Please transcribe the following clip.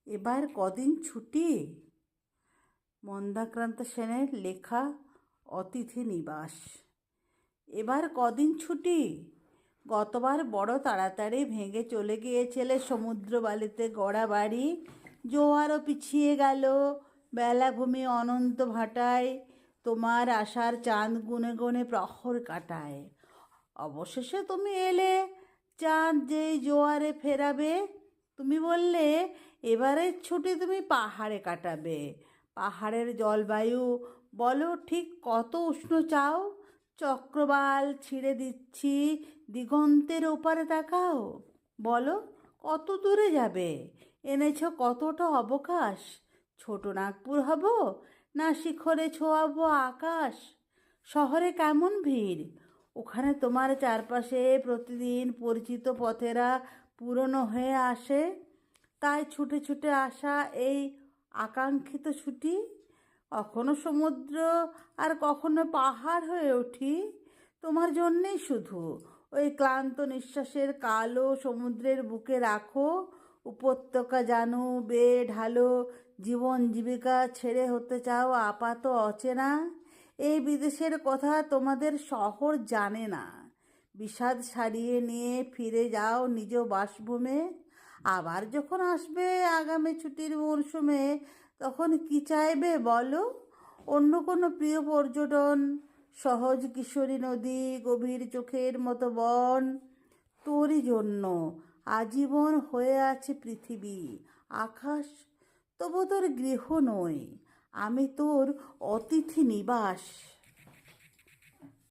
এবার কদিন ছুটি। মন্দাক্রান্ত সেনের লেখা অতিথি নিবাস। এবার কদিন ছুটি। গতবার বড় তাড়াতাড়ি ভেঙে চলে গিয়েছিলে সমুদ্র বালিতে গড়া বাড়ি। জোয়ারও পিছিয়ে গেল, বেলাভূমি অনন্ত ভাটায় তোমার আশার চাঁদ গুনে গুনে প্রহর কাটায়। অবশেষে তুমি এলে, চাঁদ যেই জোয়ারে ফেরাবে তুমি বললে এবারের ছুটি তুমি পাহাড়ে কাটাবে। পাহাড়ের জলবায়ু বলো ঠিক কত উষ্ণ চাও। চক্রবাল ছিঁড়ে দিচ্ছি, দিগন্তের ওপারে তাকাও। বলো কত দূরে যাবে, এনেছ কতটা অবকাশ। ছোট নাগপুর হব না শিখরে ছোঁয়াবো আকাশ। শহরে কেমন ভিড়, ওখানে তোমার চারপাশে প্রতিদিন পরিচিত পথেরা পুরনো হয়ে আসে। তাই ছুটে ছুটে আসা এই আকাঙ্ক্ষিত ছুটি। কখনো সমুদ্র আর কখনো পাহাড় হয়ে উঠি তোমার জন্যেই শুধু। ওই ক্লান্ত নিঃশ্বাসের কালো সমুদ্রের বুকে রাখো। উপত্যকা জানো বেয়ে ঢালো, জীবন জীবিকা ছেড়ে হতে চাও আপাত অচেনা। এই বিদেশের কথা তোমাদের শহর জানে না। বিষাদ সারিয়ে নিয়ে ফিরে যাও নিজ বাসভূমে। আবার যখন আসবে আগামী ছুটির মরশুমে, তখন কি চাইবে বলো। অন্য কোনো প্রিয় পর্যটন, সহজ কিশোরী নদী, গভীর চোখের মতো বন। তোরই জন্য আজীবন হয়ে আছে পৃথিবী আকাশ। তবু তোর গৃহ নই, আমি তোর অতিথি নিবাস।